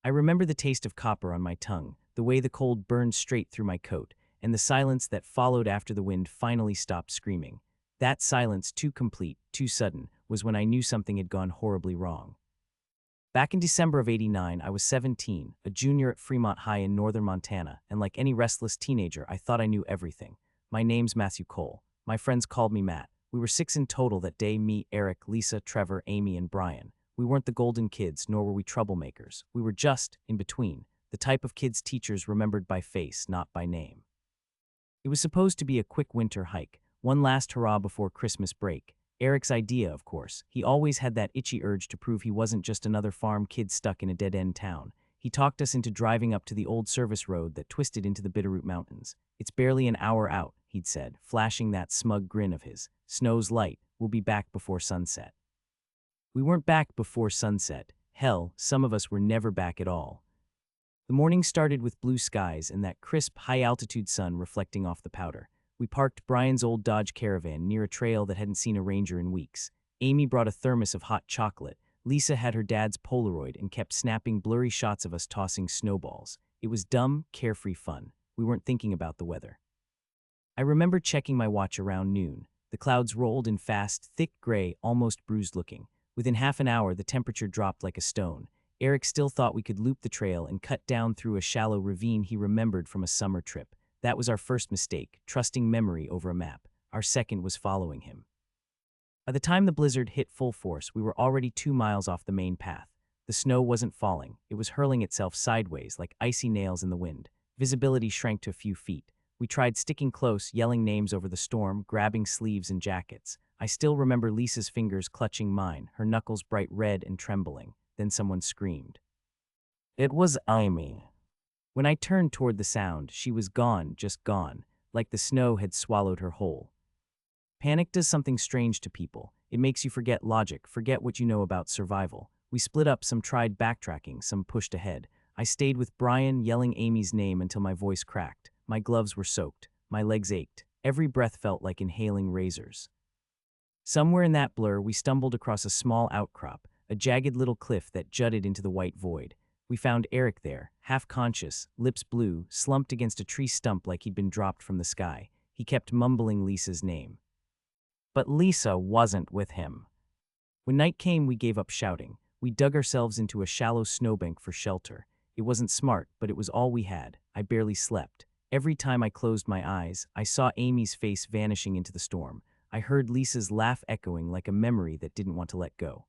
I remember the taste of copper on my tongue, the way the cold burned straight through my coat, and the silence that followed after the wind finally stopped screaming. That silence, too complete, too sudden, was when I knew something had gone horribly wrong. Back in December of '89, I was 17, a junior at Fremont High in northern Montana, and like any restless teenager, I thought I knew everything. My name's Matthew Cole. My friends called me Matt. We were 6 in total that day: me, Eric, Lisa, Trevor, Amy, and Brian. We weren't the golden kids, nor were we troublemakers. We were just in between, the type of kids teachers remembered by face, not by name. It was supposed to be a quick winter hike, one last hurrah before Christmas break. Eric's idea, of course. He always had that itchy urge to prove he wasn't just another farm kid stuck in a dead-end town. He talked us into driving up to the old service road that twisted into the Bitterroot Mountains. "It's barely an hour out," he'd said, flashing that smug grin of his. "Snow's light. We'll be back before sunset." We weren't back before sunset. Hell, some of us were never back at all. The morning started with blue skies and that crisp, high-altitude sun reflecting off the powder. We parked Brian's old Dodge Caravan near a trail that hadn't seen a ranger in weeks. Amy brought a thermos of hot chocolate. Lisa had her dad's Polaroid and kept snapping blurry shots of us tossing snowballs. It was dumb, carefree fun. We weren't thinking about the weather. I remember checking my watch around noon. The clouds rolled in fast, thick gray, almost bruised-looking. Within half an hour, the temperature dropped like a stone. Eric still thought we could loop the trail and cut down through a shallow ravine he remembered from a summer trip. That was our first mistake, trusting memory over a map. Our second was following him. By the time the blizzard hit full force, we were already 2 miles off the main path. The snow wasn't falling. It was hurling itself sideways like icy nails in the wind. Visibility shrank to a few feet. We tried sticking close, yelling names over the storm, grabbing sleeves and jackets. I still remember Lisa's fingers clutching mine, her knuckles bright red and trembling. Then someone screamed. It was Amy. When I turned toward the sound, she was gone, just gone, like the snow had swallowed her whole. Panic does something strange to people. It makes you forget logic, forget what you know about survival. We split up, some tried backtracking, some pushed ahead. I stayed with Brian, yelling Amy's name until my voice cracked. My gloves were soaked. My legs ached. Every breath felt like inhaling razors. Somewhere in that blur, we stumbled across a small outcrop, a jagged little cliff that jutted into the white void. We found Eric there, half-conscious, lips blue, slumped against a tree stump like he'd been dropped from the sky. He kept mumbling Lisa's name. But Lisa wasn't with him. When night came, we gave up shouting. We dug ourselves into a shallow snowbank for shelter. It wasn't smart, but it was all we had. I barely slept. Every time I closed my eyes, I saw Amy's face vanishing into the storm. I heard Lisa's laugh echoing like a memory that didn't want to let go.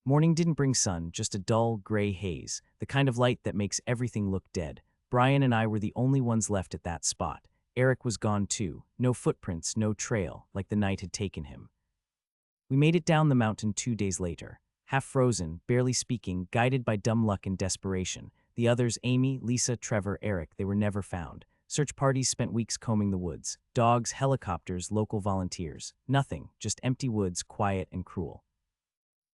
Morning didn't bring sun, just a dull, gray haze, the kind of light that makes everything look dead. Brian and I were the only ones left at that spot. Eric was gone too. No footprints, no trail, like the night had taken him. We made it down the mountain 2 days later. Half frozen, barely speaking, guided by dumb luck and desperation. The others, Amy, Lisa, Trevor, Eric, they were never found. Search parties spent weeks combing the woods. Dogs, helicopters, local volunteers. Nothing, just empty woods, quiet and cruel.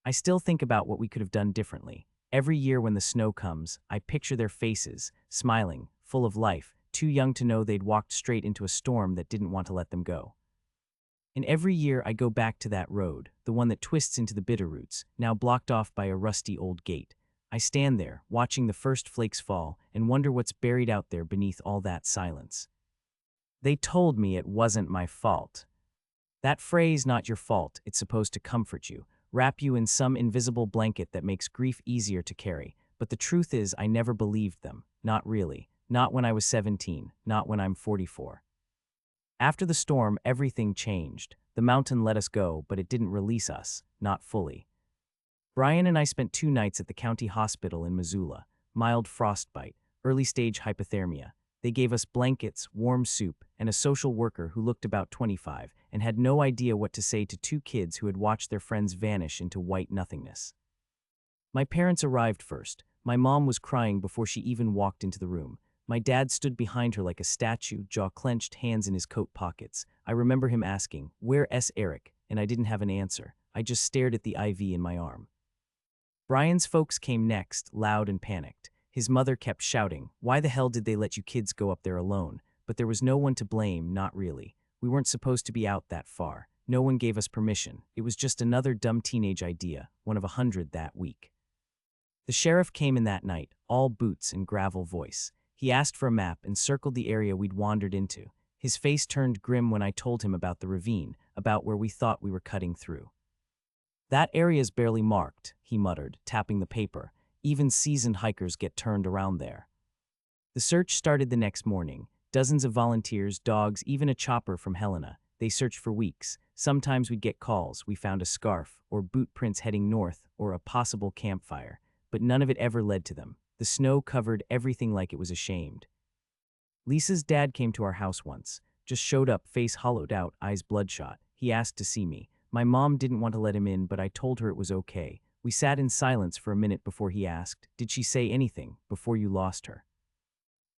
I still think about what we could have done differently. Every year when the snow comes, I picture their faces, smiling, full of life, too young to know they'd walked straight into a storm that didn't want to let them go. And every year I go back to that road, the one that twists into the Bitterroots, now blocked off by a rusty old gate. I stand there, watching the first flakes fall, and wonder what's buried out there beneath all that silence. They told me it wasn't my fault. That phrase, "not your fault," it's supposed to comfort you, wrap you in some invisible blanket that makes grief easier to carry. But the truth is, I never believed them. Not really. Not when I was 17. Not when I'm 44. After the storm, everything changed. The mountain let us go, but it didn't release us. Not fully. Brian and I spent 2 nights at the county hospital in Missoula. Mild frostbite, early-stage hypothermia. They gave us blankets, warm soup, and a social worker who looked about 25 and had no idea what to say to 2 kids who had watched their friends vanish into white nothingness. My parents arrived first. My mom was crying before she even walked into the room. My dad stood behind her like a statue, jaw clenched, hands in his coat pockets. I remember him asking, "Where's Eric?" And I didn't have an answer. I just stared at the IV in my arm. Brian's folks came next, loud and panicked. His mother kept shouting, "Why the hell did they let you kids go up there alone?" But there was no one to blame, not really. We weren't supposed to be out that far. No one gave us permission. It was just another dumb teenage idea, one of 100 that week. The sheriff came in that night, all boots and gravel voice. He asked for a map and circled the area we'd wandered into. His face turned grim when I told him about the ravine, about where we thought we were cutting through. "That area's barely marked," he muttered, tapping the paper. "Even seasoned hikers get turned around there." The search started the next morning. Dozens of volunteers, dogs, even a chopper from Helena. They searched for weeks. Sometimes we'd get calls, we found a scarf, or boot prints heading north, or a possible campfire. But none of it ever led to them. The snow covered everything like it was ashamed. Lisa's dad came to our house once. Just showed up, face hollowed out, eyes bloodshot. He asked to see me. My mom didn't want to let him in, but I told her it was okay. We sat in silence for a minute before he asked, "Did she say anything before you lost her?"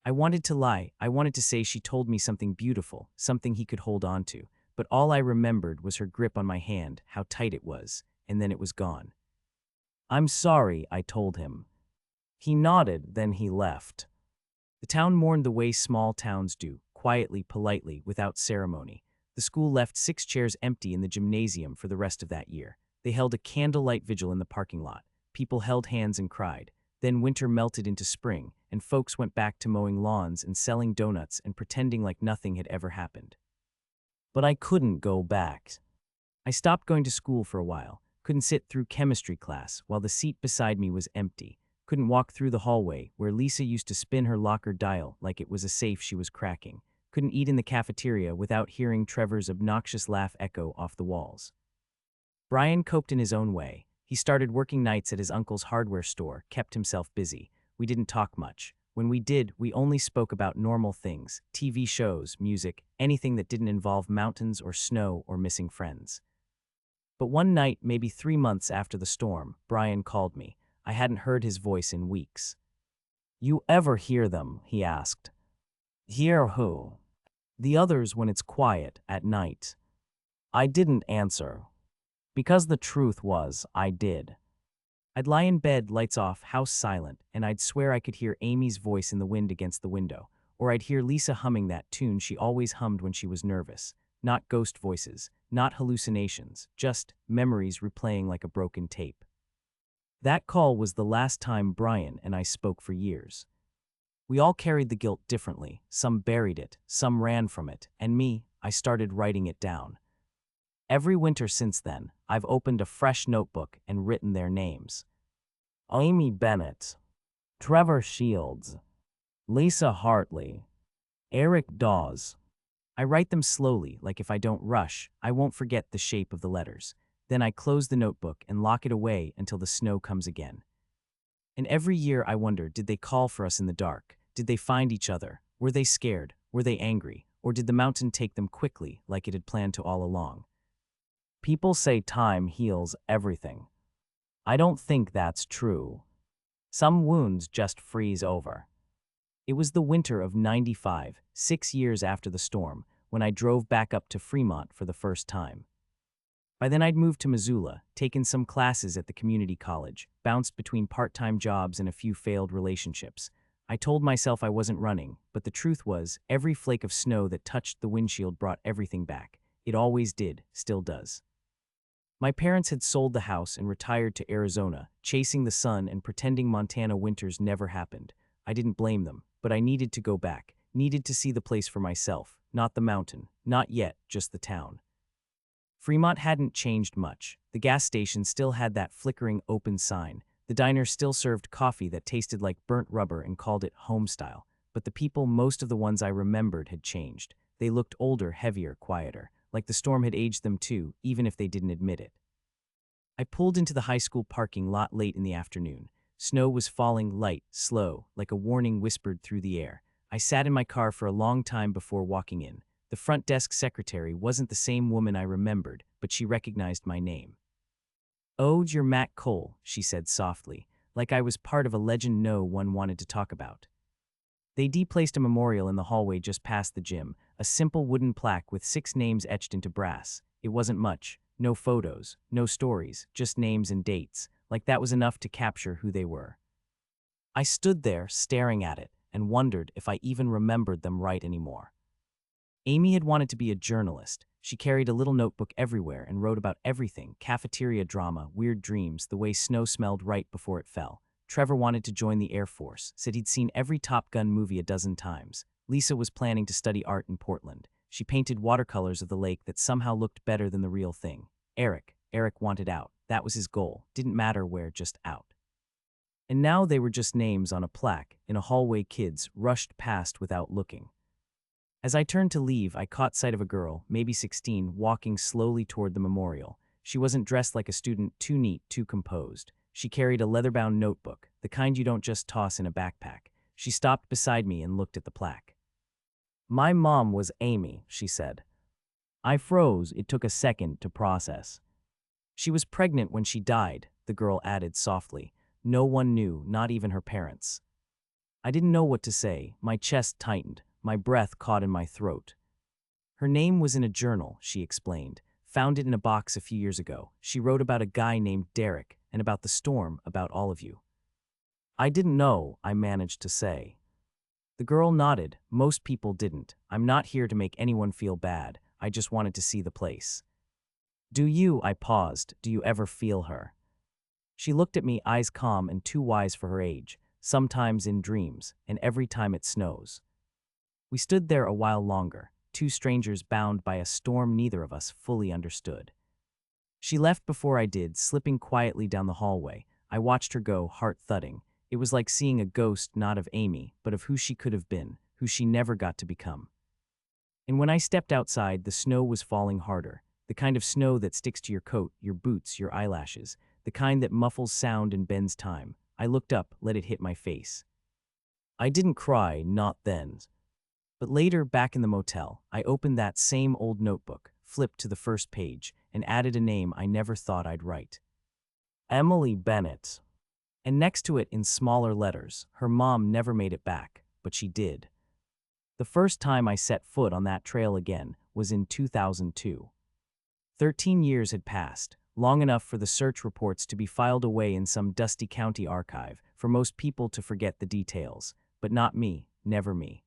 I wanted to lie. I wanted to say she told me something beautiful, something he could hold on to. But all I remembered was her grip on my hand, how tight it was, and then it was gone. "I'm sorry," I told him. He nodded, then he left. The town mourned the way small towns do, quietly, politely, without ceremony. The school left 6 chairs empty in the gymnasium for the rest of that year. They held a candlelight vigil in the parking lot. People held hands and cried. Then winter melted into spring, and folks went back to mowing lawns and selling donuts and pretending like nothing had ever happened. But I couldn't go back. I stopped going to school for a while, couldn't sit through chemistry class while the seat beside me was empty, couldn't walk through the hallway where Lisa used to spin her locker dial like it was a safe she was cracking, couldn't eat in the cafeteria without hearing Trevor's obnoxious laugh echo off the walls. Brian coped in his own way. He started working nights at his uncle's hardware store, kept himself busy. We didn't talk much. When we did, we only spoke about normal things, TV shows, music, anything that didn't involve mountains or snow or missing friends. But one night, maybe 3 months after the storm, Brian called me. I hadn't heard his voice in weeks. "You ever hear them?" he asked. "Hear who?" "The others when it's quiet, at night." I didn't answer. Because the truth was, I did. I'd lie in bed, lights off, house silent, and I'd swear I could hear Amy's voice in the wind against the window, or I'd hear Lisa humming that tune she always hummed when she was nervous. Not ghost voices, not hallucinations, just memories replaying like a broken tape. That call was the last time Brian and I spoke for years. We all carried the guilt differently. Some buried it, some ran from it, and me, I started writing it down. Every winter since then, I've opened a fresh notebook and written their names. Amy Bennett, Trevor Shields, Lisa Hartley, Eric Dawes. I write them slowly, like if I don't rush, I won't forget the shape of the letters. Then I close the notebook and lock it away until the snow comes again. And every year I wonder, did they call for us in the dark? Did they find each other? Were they scared? Were they angry? Or did the mountain take them quickly, like it had planned to all along? People say time heals everything. I don't think that's true. Some wounds just freeze over. It was the winter of '95, 6 years after the storm, when I drove back up to Fremont for the first time. By then I'd moved to Missoula, taken some classes at the community college, bounced between part-time jobs and a few failed relationships. I told myself I wasn't running, but the truth was, every flake of snow that touched the windshield brought everything back. It always did, still does. My parents had sold the house and retired to Arizona, chasing the sun and pretending Montana winters never happened. I didn't blame them, but I needed to go back, needed to see the place for myself, not the mountain, not yet, just the town. Fremont hadn't changed much. The gas station still had that flickering open sign. The diner still served coffee that tasted like burnt rubber and called it home style. But the people, most of the ones I remembered, had changed. They looked older, heavier, quieter, like the storm had aged them too, even if they didn't admit it. I pulled into the high school parking lot late in the afternoon. Snow was falling light, slow, like a warning whispered through the air. I sat in my car for a long time before walking in. The front desk secretary wasn't the same woman I remembered, but she recognized my name. "Oh, you're Matt Cole," she said softly, like I was part of a legend no one wanted to talk about. They deplaced a memorial in the hallway just past the gym, a simple wooden plaque with 6 names etched into brass. It wasn't much. No photos, no stories, just names and dates, like that was enough to capture who they were. I stood there, staring at it, and wondered if I even remembered them right anymore. Amy had wanted to be a journalist. She carried a little notebook everywhere and wrote about everything: cafeteria drama, weird dreams, the way snow smelled right before it fell. Trevor wanted to join the Air Force, said he'd seen every Top Gun movie a dozen times. Lisa was planning to study art in Portland. She painted watercolors of the lake that somehow looked better than the real thing. Eric wanted out. That was his goal. Didn't matter where, just out. And now they were just names on a plaque in a hallway. Kids rushed past without looking. As I turned to leave, I caught sight of a girl, maybe 16, walking slowly toward the memorial. She wasn't dressed like a student, too neat, too composed. She carried a leather-bound notebook, the kind you don't just toss in a backpack. She stopped beside me and looked at the plaque. "My mom was Amy," she said. I froze. It took a second to process. "She was pregnant when she died," the girl added softly. "No one knew, not even her parents." I didn't know what to say. My chest tightened. My breath caught in my throat. "Her name was in a journal," she explained. "Found it in a box a few years ago. She wrote about a guy named Derek, and about the storm, about all of you." "I didn't know," I managed to say. The girl nodded. "Most people didn't. I'm not here to make anyone feel bad. I just wanted to see the place." "Do you?" I paused. "Do you ever feel her?" She looked at me, eyes calm and too wise for her age. "Sometimes in dreams, and every time it snows." We stood there a while longer, two strangers bound by a storm neither of us fully understood. She left before I did, slipping quietly down the hallway. I watched her go, heart thudding. It was like seeing a ghost, not of Amy, but of who she could have been, who she never got to become. And when I stepped outside, the snow was falling harder, the kind of snow that sticks to your coat, your boots, your eyelashes, the kind that muffles sound and bends time. I looked up, let it hit my face. I didn't cry, not then. But later, back in the motel, I opened that same old notebook, flipped to the first page, and added a name I never thought I'd write. Emily Bennett. And next to it, in smaller letters, her mom never made it back, but she did. The first time I set foot on that trail again was in 2002. 13 years had passed, long enough for the search reports to be filed away in some dusty county archive, for most people to forget the details. But not me, never me.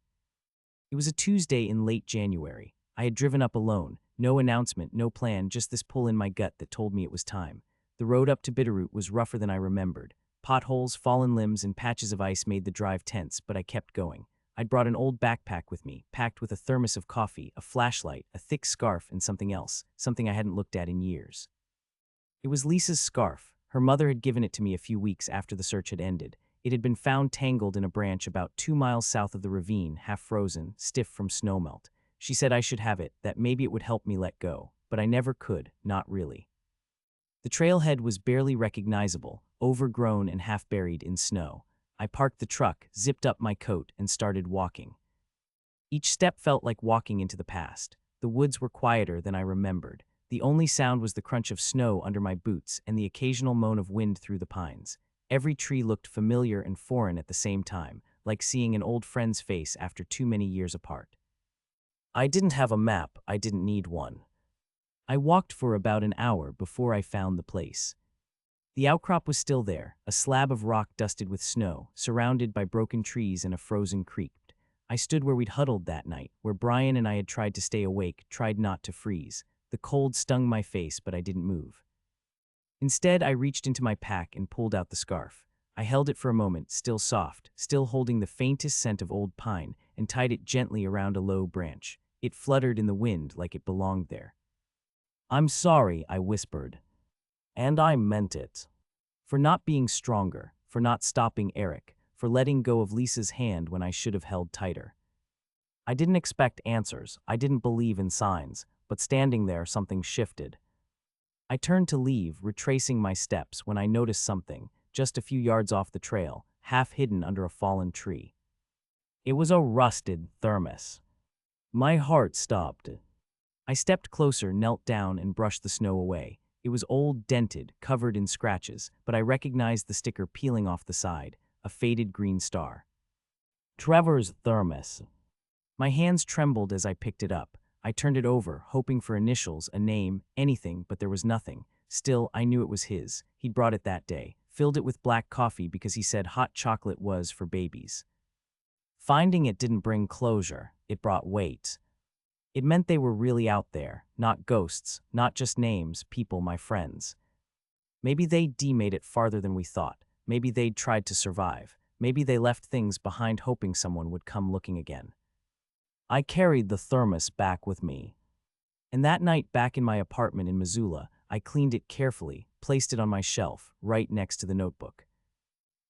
It was a Tuesday in late January. I had driven up alone, no announcement, no plan, just this pull in my gut that told me it was time. The road up to Bitterroot was rougher than I remembered. Potholes, fallen limbs, and patches of ice made the drive tense, but I kept going. I'd brought an old backpack with me, packed with a thermos of coffee, a flashlight, a thick scarf, and something else, something I hadn't looked at in years. It was Lisa's scarf. Her mother had given it to me a few weeks after the search had ended. It had been found tangled in a branch about 2 miles south of the ravine, half frozen, stiff from snowmelt. She said I should have it, that maybe it would help me let go, but I never could, not really. The trailhead was barely recognizable, overgrown and half buried in snow. I parked the truck, zipped up my coat, and started walking. Each step felt like walking into the past. The woods were quieter than I remembered. The only sound was the crunch of snow under my boots and the occasional moan of wind through the pines. Every tree looked familiar and foreign at the same time, like seeing an old friend's face after too many years apart. I didn't have a map. I didn't need one. I walked for about an hour before I found the place. The outcrop was still there, a slab of rock dusted with snow, surrounded by broken trees and a frozen creek. I stood where we'd huddled that night, where Brian and I had tried to stay awake, tried not to freeze. The cold stung my face, but I didn't move. Instead, I reached into my pack and pulled out the scarf. I held it for a moment, still soft, still holding the faintest scent of old pine, and tied it gently around a low branch. It fluttered in the wind like it belonged there. "I'm sorry," I whispered. And I meant it. For not being stronger, for not stopping Eric, for letting go of Lisa's hand when I should have held tighter. I didn't expect answers. I didn't believe in signs, but standing there, something shifted. I turned to leave, retracing my steps, when I noticed something, just a few yards off the trail, half hidden under a fallen tree. It was a rusted thermos. My heart stopped. I stepped closer, knelt down, and brushed the snow away. It was old, dented, covered in scratches, but I recognized the sticker peeling off the side, a faded green star. Trevor's thermos. My hands trembled as I picked it up. I turned it over, hoping for initials, a name, anything, but there was nothing. Still, I knew it was his. He'd brought it that day, filled it with black coffee because he said hot chocolate was for babies. Finding it didn't bring closure, it brought weight. It meant they were really out there, not ghosts, not just names, people, my friends. Maybe they made it farther than we thought. Maybe they'd tried to survive. Maybe they left things behind hoping someone would come looking again. I carried the thermos back with me. And that night back in my apartment in Missoula, I cleaned it carefully, placed it on my shelf, right next to the notebook.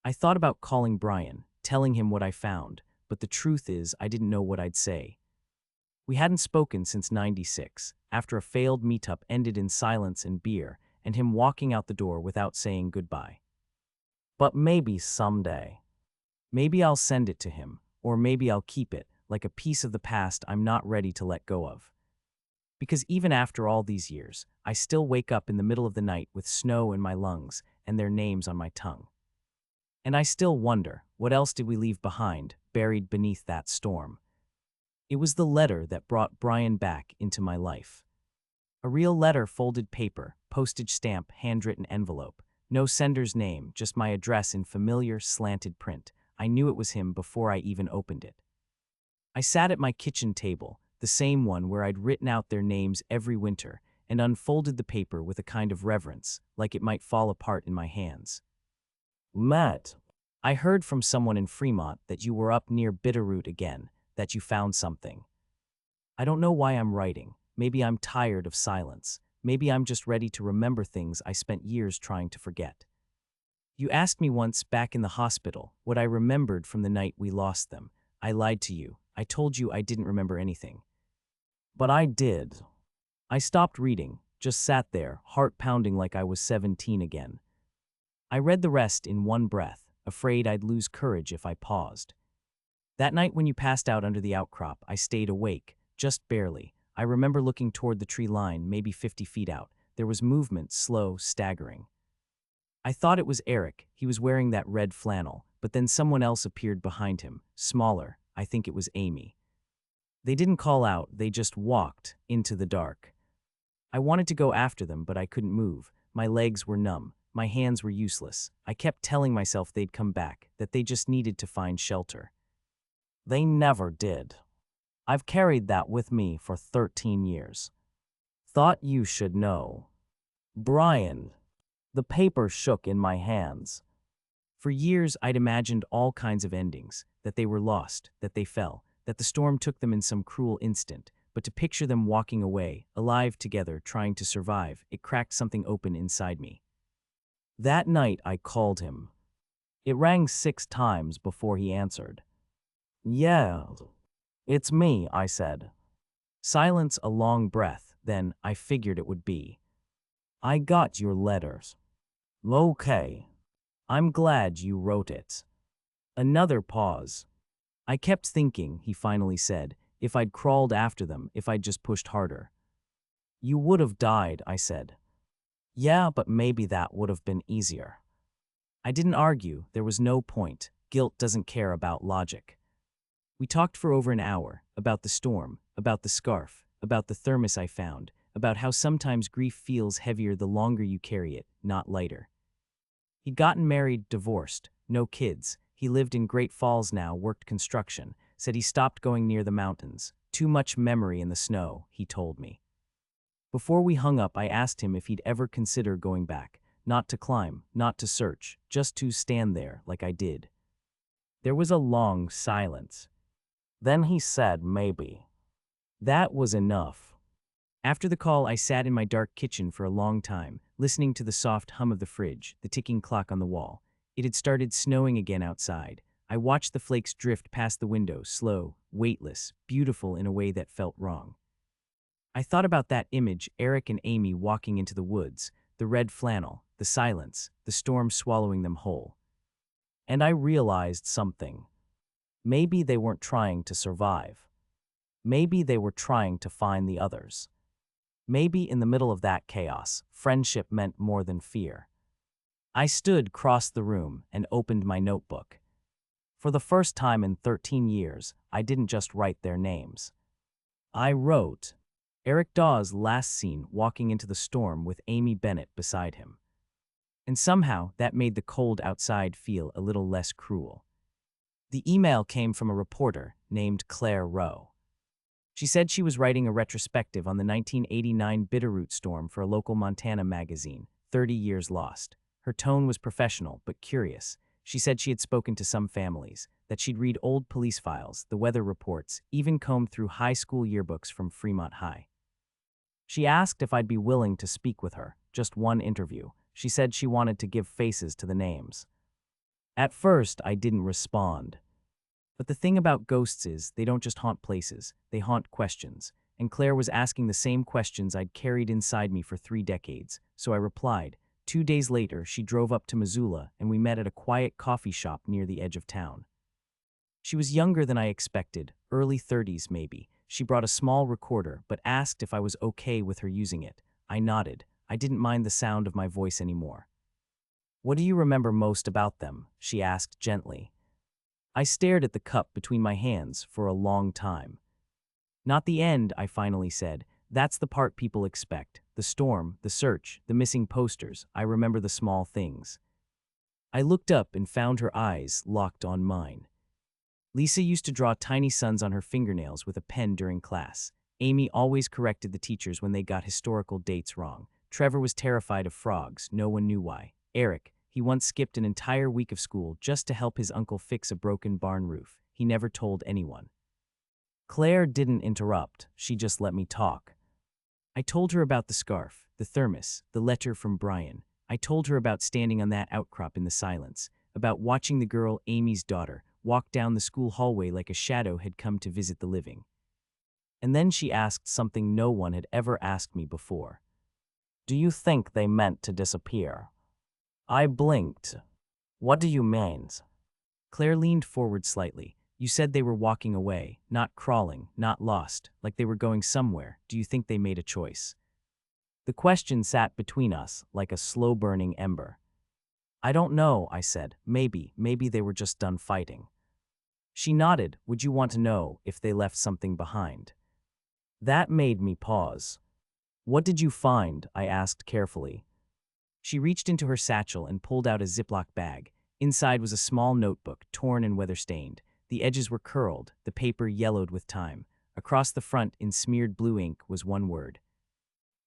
I thought about calling Brian, telling him what I found, but the truth is I didn't know what I'd say. We hadn't spoken since '96, after a failed meetup ended in silence and beer, and him walking out the door without saying goodbye. But maybe someday. Maybe I'll send it to him, or maybe I'll keep it, like a piece of the past I'm not ready to let go of. Because even after all these years, I still wake up in the middle of the night with snow in my lungs and their names on my tongue. And I still wonder, what else did we leave behind, buried beneath that storm? It was the letter that brought Brian back into my life. A real letter, folded paper, postage stamp, handwritten envelope. No sender's name, just my address in familiar, slanted print. I knew it was him before I even opened it. I sat at my kitchen table, the same one where I'd written out their names every winter, and unfolded the paper with a kind of reverence, like it might fall apart in my hands. Matt, I heard from someone in Fremont that you were up near Bitterroot again, that you found something. I don't know why I'm writing. Maybe I'm tired of silence. Maybe I'm just ready to remember things I spent years trying to forget. You asked me once back in the hospital what I remembered from the night we lost them. I lied to you. I told you I didn't remember anything. But I did. I stopped reading, just sat there, heart pounding like I was 17 again. I read the rest in one breath, afraid I'd lose courage if I paused. That night when you passed out under the outcrop, I stayed awake, just barely. I remember looking toward the tree line, maybe 50 feet out. There was movement, slow, staggering. I thought it was Eric. He was wearing that red flannel, but then someone else appeared behind him, smaller. I think it was Amy. They didn't call out, they just walked into the dark. I wanted to go after them, but I couldn't move. My legs were numb. My hands were useless. I kept telling myself they'd come back, that they just needed to find shelter. They never did. I've carried that with me for 13 years. Thought you should know. Brian. The paper shook in my hands. For years, I'd imagined all kinds of endings, that they were lost, that they fell, that the storm took them in some cruel instant, but to picture them walking away, alive together, trying to survive, it cracked something open inside me. That night, I called him. It rang 6 times before he answered. Yeah, it's me, I said. Silence, a long breath, then I figured it would be. I got your letters. Okay. I'm glad you wrote it. Another pause. I kept thinking, he finally said, if I'd crawled after them, if I'd just pushed harder. You would have died, I said. Yeah, but maybe that would have been easier. I didn't argue, there was no point. Guilt doesn't care about logic. We talked for over an hour, about the storm, about the scarf, about the thermos I found, about how sometimes grief feels heavier the longer you carry it, not lighter. He'd gotten married, divorced, no kids. He lived in Great Falls now, worked construction, said he stopped going near the mountains. Too much memory in the snow, he told me. Before we hung up, I asked him if he'd ever consider going back, not to climb, not to search, just to stand there like I did. There was a long silence. Then he said maybe. That was enough. After the call, I sat in my dark kitchen for a long time, listening to the soft hum of the fridge, the ticking clock on the wall. It had started snowing again outside. I watched the flakes drift past the window, slow, weightless, beautiful in a way that felt wrong. I thought about that image, Eric and Amy walking into the woods, the red flannel, the silence, the storm swallowing them whole. And I realized something. Maybe they weren't trying to survive. Maybe they were trying to find the others. Maybe in the middle of that chaos, friendship meant more than fear. I stood across the room and opened my notebook. For the first time in 13 years, I didn't just write their names. I wrote Eric Dawes last seen walking into the storm with Amy Bennett beside him. And somehow that made the cold outside feel a little less cruel. The email came from a reporter named Claire Rowe. She said she was writing a retrospective on the 1989 Bitterroot storm for a local Montana magazine, 30 Years Lost. Her tone was professional, but curious. She said she had spoken to some families, that she'd read old police files, the weather reports, even combed through high school yearbooks from Fremont High. She asked if I'd be willing to speak with her, just one interview. She said she wanted to give faces to the names. At first, I didn't respond. But the thing about ghosts is, they don't just haunt places, they haunt questions. And Claire was asking the same questions I'd carried inside me for 3 decades, so I replied. 2 days later, she drove up to Missoula, and we met at a quiet coffee shop near the edge of town. She was younger than I expected, early 30s maybe. She brought a small recorder, but asked if I was okay with her using it. I nodded. I didn't mind the sound of my voice anymore. "What do you remember most about them?" she asked gently. I stared at the cup between my hands for a long time. "Not the end," I finally said. "That's the part people expect. The storm, the search, the missing posters. I remember the small things." I looked up and found her eyes locked on mine. Lisa used to draw tiny suns on her fingernails with a pen during class. Amy always corrected the teachers when they got historical dates wrong. Trevor was terrified of frogs. No one knew why. Eric, he once skipped an entire week of school just to help his uncle fix a broken barn roof. He never told anyone. Claire didn't interrupt. She just let me talk. I told her about the scarf, the thermos, the letter from Brian. I told her about standing on that outcrop in the silence, about watching the girl, Amy's daughter, walk down the school hallway like a shadow had come to visit the living. And then she asked something no one had ever asked me before. "Do you think they meant to disappear?" I blinked. "What do you mean?" Claire leaned forward slightly. "You said they were walking away, not crawling, not lost, like they were going somewhere. Do you think they made a choice?" The question sat between us like a slow-burning ember. "I don't know," I said. Maybe they were just done fighting." She nodded. "Would you want to know if they left something behind?" That made me pause. "What did you find?" I asked carefully. She reached into her satchel and pulled out a Ziploc bag. Inside was a small notebook, torn and weather-stained. The edges were curled, the paper yellowed with time. Across the front, in smeared blue ink, was one word.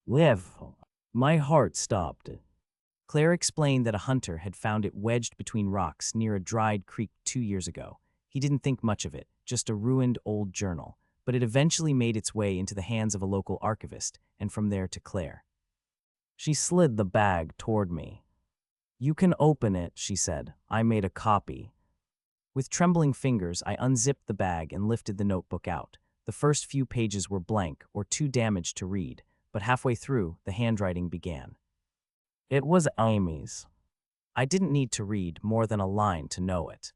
"Live." My heart stopped. Claire explained that a hunter had found it wedged between rocks near a dried creek 2 years ago. He didn't think much of it, just a ruined old journal. But it eventually made its way into the hands of a local archivist, and from there to Claire. She slid the bag toward me. "You can open it," she said. "I made a copy." With trembling fingers, I unzipped the bag and lifted the notebook out. The first few pages were blank or too damaged to read, but halfway through, the handwriting began. It was Amy's. I didn't need to read more than a line to know it.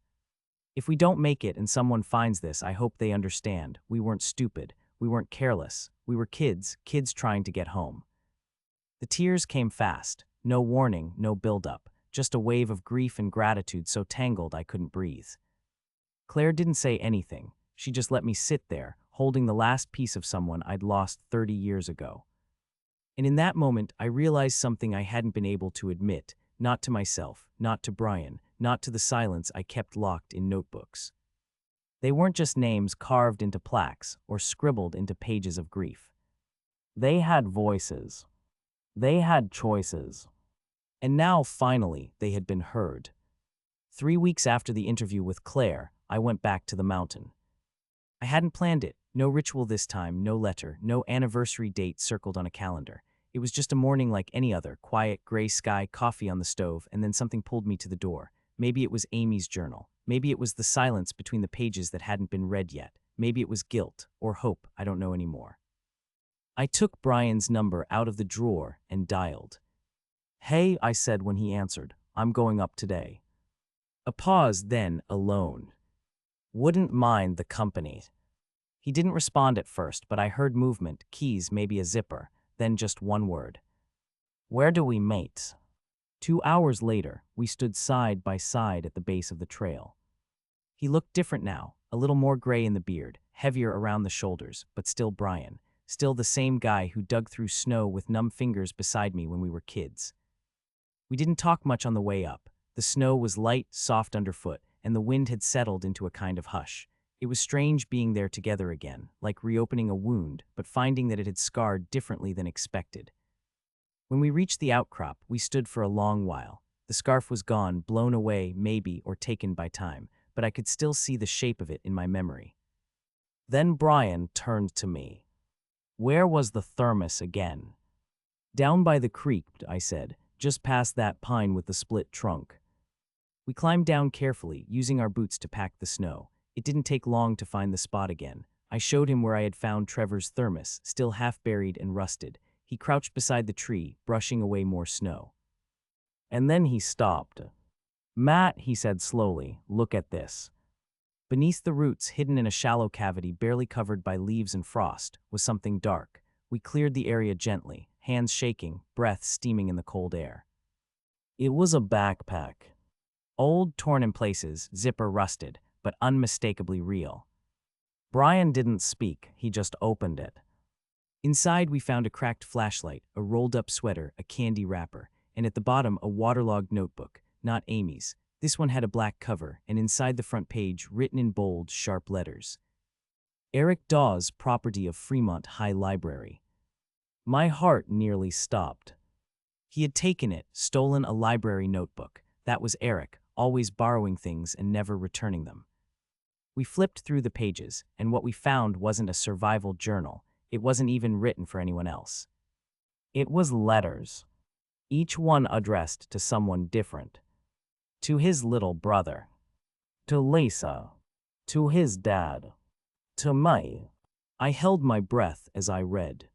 "If we don't make it and someone finds this, I hope they understand. We weren't stupid. We weren't careless. We were kids trying to get home." The tears came fast. No warning, no build-up. Just a wave of grief and gratitude so tangled I couldn't breathe. Claire didn't say anything. She just let me sit there, holding the last piece of someone I'd lost 30 years ago. And in that moment, I realized something I hadn't been able to admit, not to myself, not to Brian, not to the silence I kept locked in notebooks. They weren't just names carved into plaques or scribbled into pages of grief. They had voices. They had choices. And now, finally, they had been heard. 3 weeks after the interview with Claire, I went back to the mountain. I hadn't planned it. No ritual this time, no letter, no anniversary date circled on a calendar. It was just a morning like any other, quiet, gray sky, coffee on the stove, and then something pulled me to the door. Maybe it was Amy's journal. Maybe it was the silence between the pages that hadn't been read yet. Maybe it was guilt or hope. I don't know anymore. I took Brian's number out of the drawer and dialed. "Hey," I said when he answered. "I'm going up today." A pause, then alone. "Wouldn't mind the company." He didn't respond at first, but I heard movement, keys, maybe a zipper, then just one word. "Where do we meet?" 2 hours later, we stood side by side at the base of the trail. He looked different now, a little more gray in the beard, heavier around the shoulders, but still Brian. Still the same guy who dug through snow with numb fingers beside me when we were kids. We didn't talk much on the way up. The snow was light, soft underfoot, and the wind had settled into a kind of hush. It was strange being there together again, like reopening a wound, but finding that it had scarred differently than expected. When we reached the outcrop, we stood for a long while. The The scarf was gone, blown away, maybe, or taken by time, but I could still see the shape of it in my memory. Then Brian turned to me. "Where was the thermos again?" "Down by the creek," I said, "just past that pine with the split trunk." We climbed down carefully, using our boots to pack the snow. It didn't take long to find the spot again. I showed him where I had found Trevor's thermos, still half buried and rusted. He crouched beside the tree, brushing away more snow. And then he stopped. "Matt," he said slowly, "look at this." Beneath the roots, hidden in a shallow cavity barely covered by leaves and frost, was something dark. We cleared the area gently, hands shaking, breath steaming in the cold air. It was a backpack. Old, torn in places, zipper rusted, but unmistakably real. Brian didn't speak, he just opened it. Inside we found a cracked flashlight, a rolled-up sweater, a candy wrapper, and at the bottom a waterlogged notebook, not Amy's. This one had a black cover, and inside the front page, written in bold, sharp letters, "Eric Dawes, property of Fremont High Library." My heart nearly stopped. He had taken it, stolen a library notebook. That was Eric, always borrowing things and never returning them. We flipped through the pages, and what we found wasn't a survival journal. It wasn't even written for anyone else. It was letters, each one addressed to someone different. To his little brother, to Lisa, to his dad, to me. I held my breath as I read.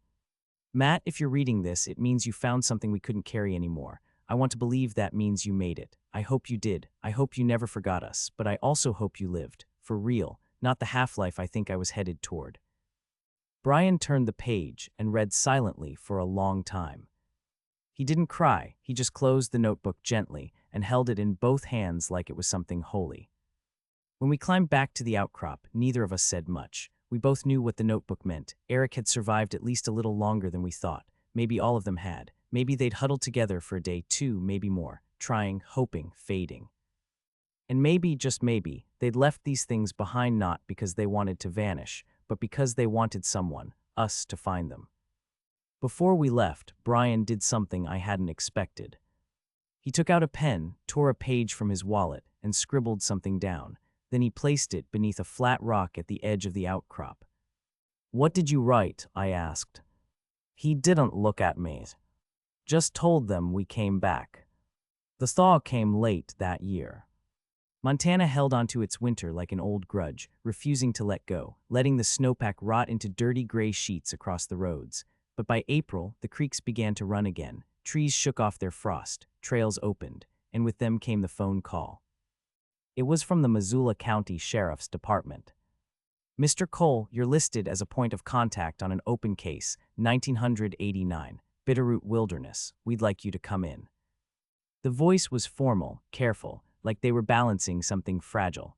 "Matt, if you're reading this, it means you found something we couldn't carry anymore. I want to believe that means you made it. I hope you did. I hope you never forgot us, but I also hope you lived. For real, not the half-life I think I was headed toward." Brian turned the page and read silently for a long time. He didn't cry, he just closed the notebook gently and held it in both hands like it was something holy. When we climbed back to the outcrop, neither of us said much. We both knew what the notebook meant. Eric had survived at least a little longer than we thought. Maybe all of them had. Maybe they'd huddled together for a day, two, maybe more, trying, hoping, fading. And maybe, just maybe, they'd left these things behind not because they wanted to vanish, but because they wanted someone, us, to find them. Before we left, Brian did something I hadn't expected. He took out a pen, tore a page from his wallet, and scribbled something down. Then he placed it beneath a flat rock at the edge of the outcrop. "What did you write?" I asked. He didn't look at me. "Just told them we came back. The thaw came late that year." Montana held onto its winter like an old grudge, refusing to let go, letting the snowpack rot into dirty gray sheets across the roads. But by April, the creeks began to run again. Trees shook off their frost, trails opened, and with them came the phone call. It was from the Missoula County Sheriff's Department. "Mr. Cole, you're listed as a point of contact on an open case, 1989, Bitterroot Wilderness. We'd like you to come in." The voice was formal, careful, like they were balancing something fragile.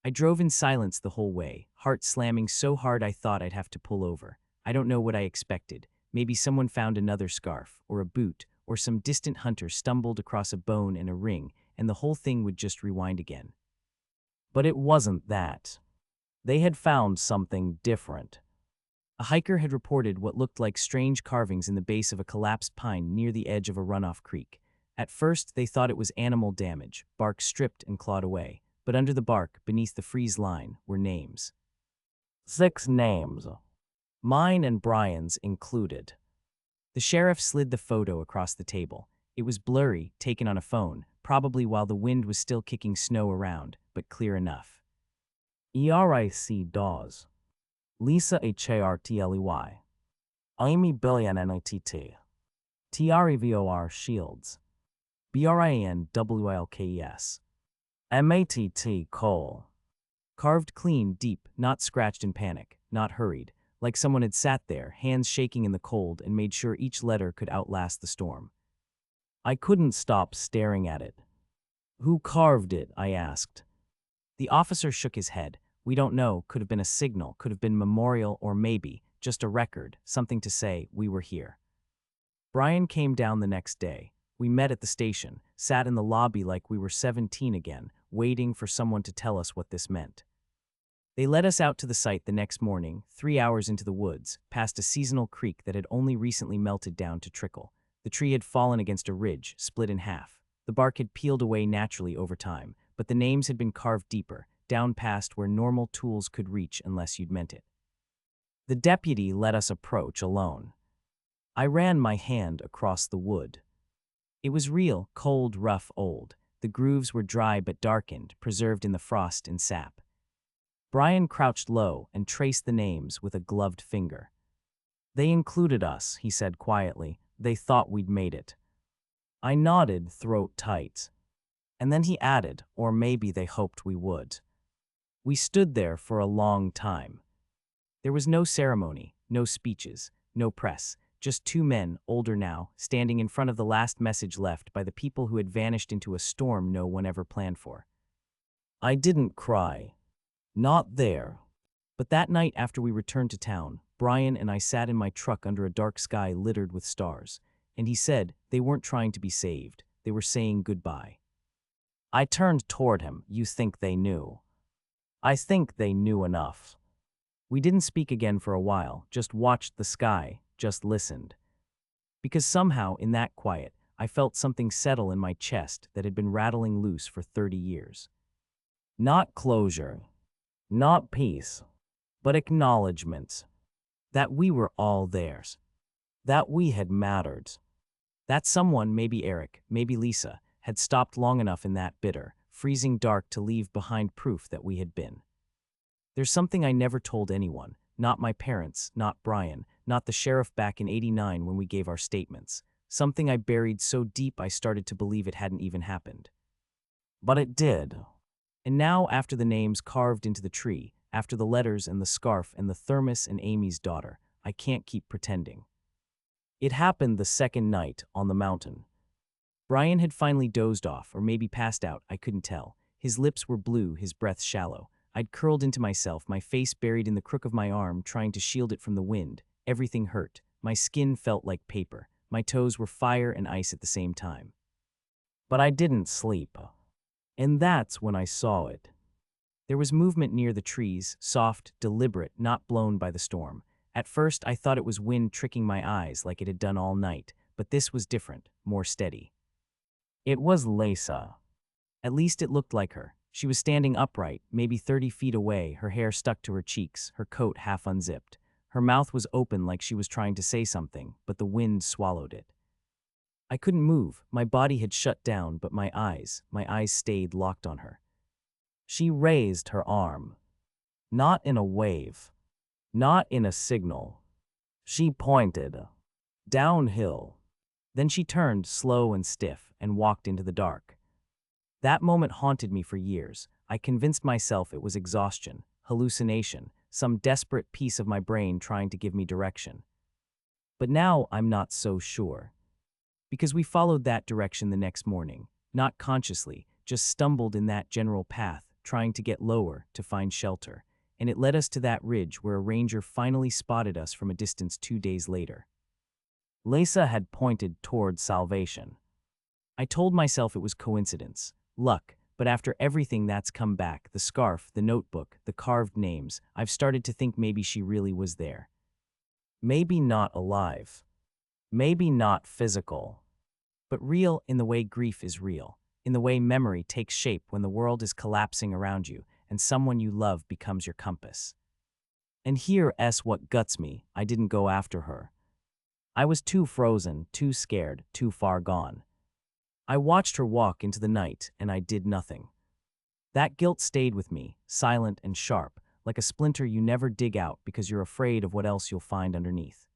I drove in silence the whole way, heart slamming so hard I thought I'd have to pull over. I don't know what I expected. Maybe someone found another scarf, or a boot, or some distant hunter stumbled across a bone and a ring, and the whole thing would just rewind again. But it wasn't that. They had found something different. A hiker had reported what looked like strange carvings in the base of a collapsed pine near the edge of a runoff creek. At first, they thought it was animal damage, bark stripped and clawed away. But under the bark, beneath the freeze line, were names. 6 names. Mine and Brian's included. The sheriff slid the photo across the table. It was blurry, taken on a phone, probably while the wind was still kicking snow around, but clear enough. Eric Dawes. Lisa Hartley. Amy Billion Trevor Shields. Branwilkes. Matt Cole. Carved clean, deep, not scratched in panic, not hurried, like someone had sat there, hands shaking in the cold, and made sure each letter could outlast the storm. I couldn't stop staring at it. "Who carved it?" I asked. The officer shook his head. "We don't know, could have been a signal, could have been memorial, or maybe just a record, something to say, we were here." Brian came down the next day. We met at the station, sat in the lobby like we were 17 again, waiting for someone to tell us what this meant. They led us out to the site the next morning, 3 hours into the woods, past a seasonal creek that had only recently melted down to trickle. The tree had fallen against a ridge, split in half. The bark had peeled away naturally over time, but the names had been carved deeper, down past where normal tools could reach unless you'd meant it. The deputy let us approach alone. I ran my hand across the wood. It was real, cold, rough, old. The grooves were dry but darkened, preserved in the frost and sap. Brian crouched low and traced the names with a gloved finger. "They included us," he said quietly. "They thought we'd made it." I nodded, throat tight. And then he added, "Or maybe they hoped we would." We stood there for a long time. There was no ceremony, no speeches, no press, just two men, older now, standing in front of the last message left by the people who had vanished into a storm no one ever planned for. I didn't cry. Not there. But that night after we returned to town, Brian and I sat in my truck under a dark sky littered with stars, and he said they weren't trying to be saved, they were saying goodbye. I turned toward him. "You think they knew?" "I think they knew enough." We didn't speak again for a while, just watched the sky, just listened. Because somehow, in that quiet, I felt something settle in my chest that had been rattling loose for 30 years. Not closure, not peace, but acknowledgement that we were all theirs, that we had mattered, that someone, maybe Eric, maybe Lisa, had stopped long enough in that bitter, freezing dark to leave behind proof that we had been. There's something I never told anyone, not my parents, not Brian, not the sheriff back in '89 when we gave our statements. Something I buried so deep I started to believe it hadn't even happened. But it did. And now, after the names carved into the tree, after the letters and the scarf and the thermos and Amy's daughter, I can't keep pretending. It happened the second night on the mountain. Brian had finally dozed off, or maybe passed out, I couldn't tell. His lips were blue, his breath shallow. I'd curled into myself, my face buried in the crook of my arm, trying to shield it from the wind. Everything hurt. My skin felt like paper. My toes were fire and ice at the same time. But I didn't sleep. And that's when I saw it. There was movement near the trees, soft, deliberate, not blown by the storm. At first, I thought it was wind tricking my eyes like it had done all night, but this was different, more steady. It was Lisa. At least it looked like her. She was standing upright, maybe 30 feet away, her hair stuck to her cheeks, her coat half unzipped. Her mouth was open like she was trying to say something, but the wind swallowed it. I couldn't move. My body had shut down, but my eyes stayed locked on her. She raised her arm. Not in a wave. Not in a signal. She pointed. Downhill. Then she turned, slow and stiff, and walked into the dark. That moment haunted me for years. I convinced myself it was exhaustion, hallucination, some desperate piece of my brain trying to give me direction. But now I'm not so sure. Because we followed that direction the next morning, not consciously, just stumbled in that general path, trying to get lower, to find shelter, and it led us to that ridge where a ranger finally spotted us from a distance 2 days later. Lisa had pointed toward salvation. I told myself it was coincidence, luck, but after everything that's come back, the scarf, the notebook, the carved names, I've started to think maybe she really was there. Maybe not alive. Maybe not physical. But real in the way grief is real, in the way memory takes shape when the world is collapsing around you and someone you love becomes your compass. And here's what guts me: I didn't go after her. I was too frozen, too scared, too far gone. I watched her walk into the night, and I did nothing. That guilt stayed with me, silent and sharp, like a splinter you never dig out because you're afraid of what else you'll find underneath.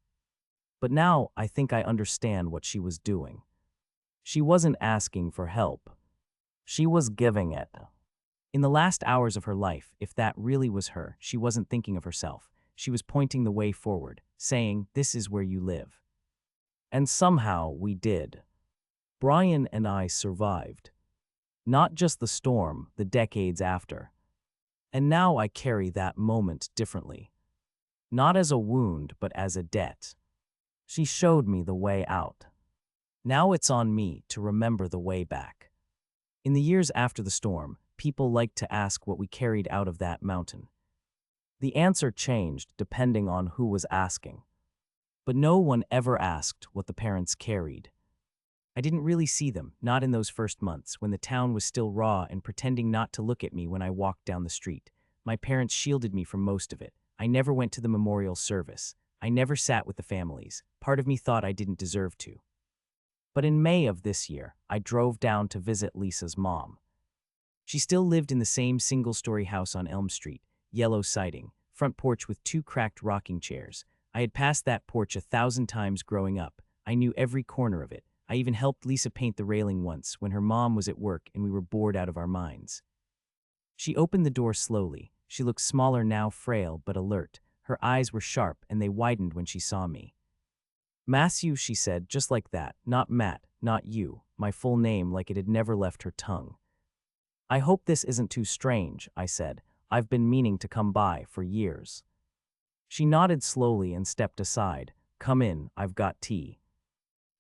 But now I think I understand what she was doing. She wasn't asking for help. She was giving it. In the last hours of her life, if that really was her, she wasn't thinking of herself. She was pointing the way forward, saying, "This is where you live." And somehow we did. Brian and I survived. Not just the storm, the decades after. And now I carry that moment differently. Not as a wound, but as a debt. She showed me the way out. Now it's on me to remember the way back. In the years after the storm, people liked to ask what we carried out of that mountain. The answer changed depending on who was asking. But no one ever asked what the parents carried. I didn't really see them, not in those first months, when the town was still raw and pretending not to look at me when I walked down the street. My parents shielded me from most of it. I never went to the memorial service. I never sat with the families. Part of me thought I didn't deserve to. But in May of this year, I drove down to visit Lisa's mom. She still lived in the same single-story house on Elm Street, yellow siding, front porch with 2 cracked rocking chairs. I had passed that porch 1,000 times growing up. I knew every corner of it. I even helped Lisa paint the railing once when her mom was at work and we were bored out of our minds. She opened the door slowly. She looked smaller now, frail but alert. Her eyes were sharp and they widened when she saw me. "Matthew," she said, just like that. Not Matt, not you. My full name, like it had never left her tongue. "I hope this isn't too strange," I said. "I've been meaning to come by for years." She nodded slowly and stepped aside. "Come in, I've got tea."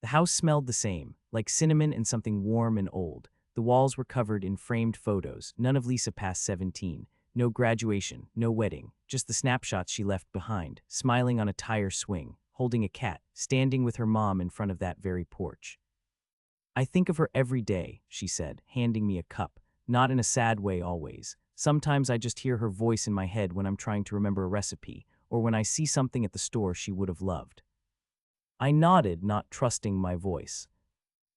The house smelled the same, like cinnamon and something warm and old. The walls were covered in framed photos, none of Lisa past 17. No graduation, no wedding, just the snapshots she left behind, smiling on a tire swing, holding a cat, standing with her mom in front of that very porch. "I think of her every day," she said, handing me a cup, not in a sad way always. Sometimes I just hear her voice in my head when I'm trying to remember a recipe, or when I see something at the store she would have loved. I nodded, not trusting my voice.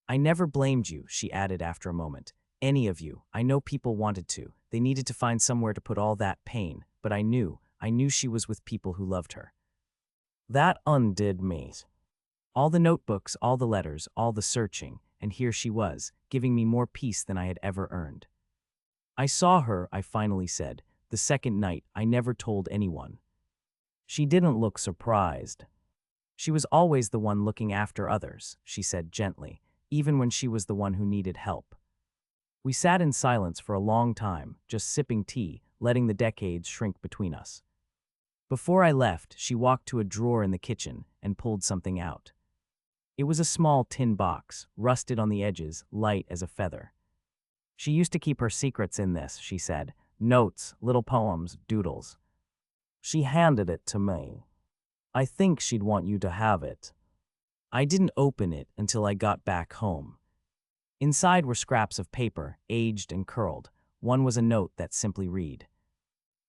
"I never blamed you," she added after a moment. "Any of you. I know people wanted to. They needed to find somewhere to put all that pain, but I knew she was with people who loved her." That undid me. All the notebooks, all the letters, all the searching, and here she was, giving me more peace than I had ever earned. "I saw her," I finally said, "the second night. I never told anyone." She didn't look surprised. "She was always the one looking after others," she said gently, even when she was the one who needed help. We sat in silence for a long time, just sipping tea, letting the decades shrink between us. Before I left, she walked to a drawer in the kitchen and pulled something out. It was a small tin box, rusted on the edges, light as a feather. "She used to keep her secrets in this," she said. "Notes, little poems, doodles." She handed it to me. "I think she'd want you to have it." I didn't open it until I got back home. Inside were scraps of paper, aged and curled. One was a note that simply read,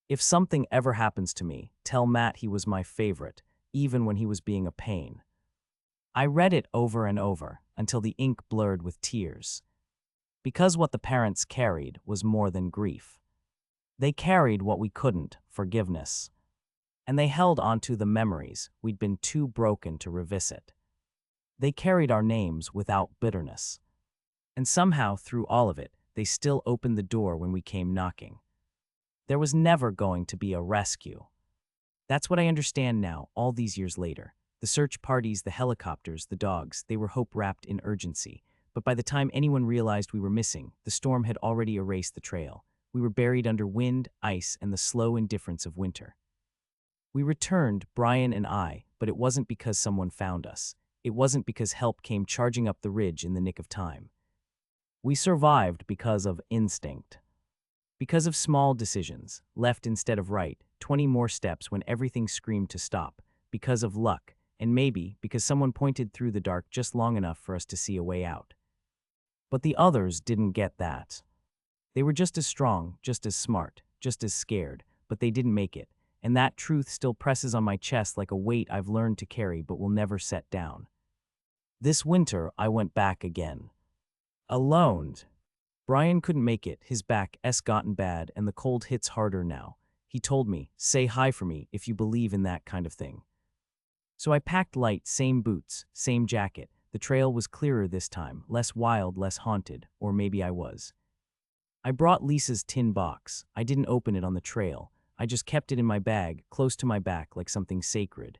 "If something ever happens to me, tell Matt he was my favorite, even when he was being a pain." I read it over and over, until the ink blurred with tears. Because what the parents carried was more than grief. They carried what we couldn't, forgiveness. And they held onto the memories we'd been too broken to revisit. They carried our names without bitterness. And somehow, through all of it, they still opened the door when we came knocking. There was never going to be a rescue. That's what I understand now, all these years later. The search parties, the helicopters, the dogs, they were hope wrapped in urgency. But by the time anyone realized we were missing, the storm had already erased the trail. We were buried under wind, ice, and the slow indifference of winter. We returned, Brian and I, but it wasn't because someone found us. It wasn't because help came charging up the ridge in the nick of time. We survived because of instinct. Because of small decisions, left instead of right, 20 more steps when everything screamed to stop. Because of luck, and maybe because someone pointed through the dark just long enough for us to see a way out. But the others didn't get that. They were just as strong, just as smart, just as scared, but they didn't make it. And that truth still presses on my chest like a weight I've learned to carry but will never set down. This winter, I went back again. Alone. Brian couldn't make it, his back's gotten bad and the cold hits harder now. He told me, "Say hi for me if you believe in that kind of thing." So I packed light, same boots, same jacket. The trail was clearer this time, less wild, less haunted, or maybe I was. I brought Lisa's tin box. I didn't open it on the trail. I just kept it in my bag, close to my back like something sacred.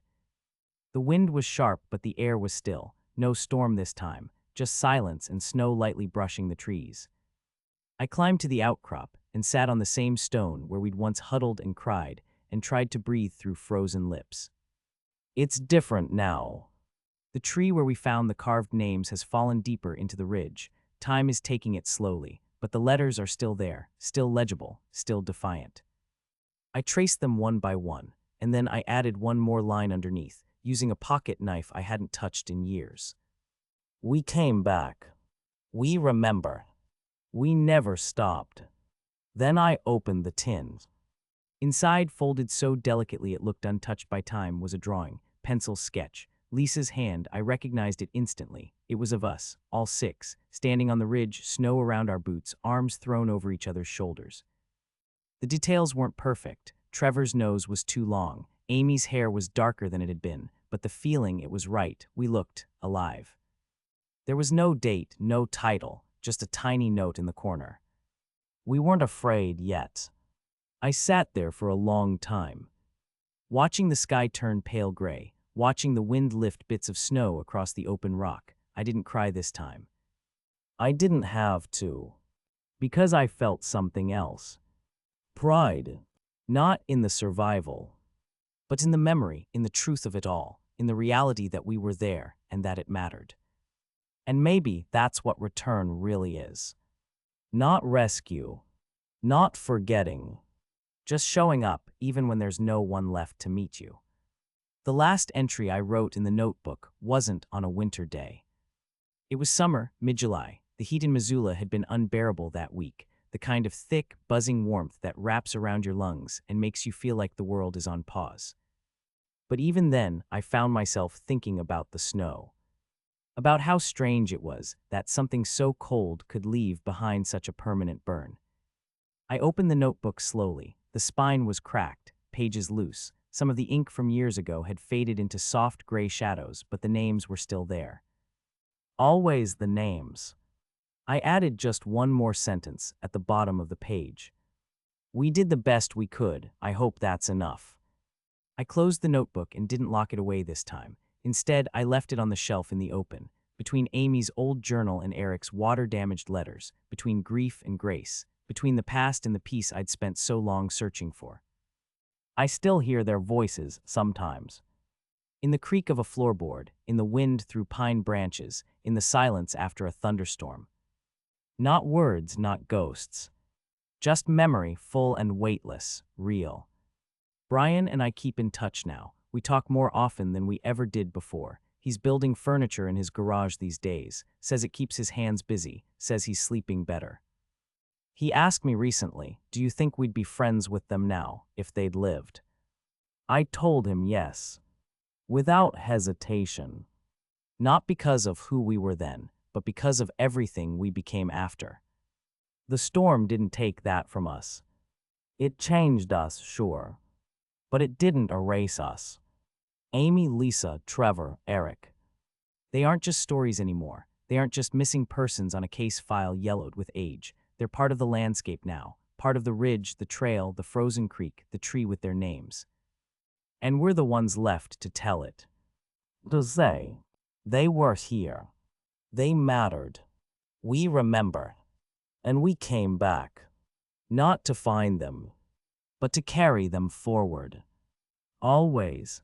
The wind was sharp, but the air was still. No storm this time, just silence and snow lightly brushing the trees. I climbed to the outcrop and sat on the same stone where we'd once huddled and cried and tried to breathe through frozen lips. It's different now. The tree where we found the carved names has fallen deeper into the ridge. Time is taking it slowly, but the letters are still there, still legible, still defiant. I traced them one by one, and then I added one more line underneath, using a pocket knife I hadn't touched in years. We came back. We remember. We never stopped. Then I opened the tin. Inside, folded so delicately it looked untouched by time, was a drawing, pencil sketch. Lisa's hand, I recognized it instantly. It was of us, all six, standing on the ridge, snow around our boots, arms thrown over each other's shoulders. The details weren't perfect. Trevor's nose was too long. Amy's hair was darker than it had been, but the feeling, it was right. We looked alive. There was no date, no title, just a tiny note in the corner. We weren't afraid yet. I sat there for a long time, watching the sky turn pale gray, watching the wind lift bits of snow across the open rock. I didn't cry this time. I didn't have to, because I felt something else. Pride. Not in the survival, but in the memory, in the truth of it all, in the reality that we were there and that it mattered. And maybe that's what return really is. Not rescue, not forgetting, just showing up even when there's no one left to meet you. The last entry I wrote in the notebook wasn't on a winter day. It was summer, mid-July. The heat in Missoula had been unbearable that week, the kind of thick, buzzing warmth that wraps around your lungs and makes you feel like the world is on pause. But even then, I found myself thinking about the snow, about how strange it was that something so cold could leave behind such a permanent burn. I opened the notebook slowly. The spine was cracked, pages loose. Some of the ink from years ago had faded into soft gray shadows, but the names were still there. Always the names. I added just one more sentence at the bottom of the page. We did the best we could. I hope that's enough. I closed the notebook and didn't lock it away this time. Instead, I left it on the shelf in the open, between Amy's old journal and Eric's water-damaged letters, between grief and grace, between the past and the peace I'd spent so long searching for. I still hear their voices sometimes. In the creak of a floorboard, in the wind through pine branches, in the silence after a thunderstorm. Not words, not ghosts. Just memory, full and weightless, real. Brian and I keep in touch now. We talk more often than we ever did before. He's building furniture in his garage these days, says it keeps his hands busy, says he's sleeping better. He asked me recently, do you think we'd be friends with them now, if they'd lived? I told him yes, without hesitation. Not because of who we were then, but because of everything we became after. The storm didn't take that from us. It changed us, sure, but it didn't erase us. Amy, Lisa, Trevor, Eric. They aren't just stories anymore. They aren't just missing persons on a case file yellowed with age. They're part of the landscape now, part of the ridge, the trail, the frozen creek, the tree with their names. And we're the ones left to tell it. To say, they were here. They mattered. We remember. And we came back. Not to find them, but to carry them forward. Always.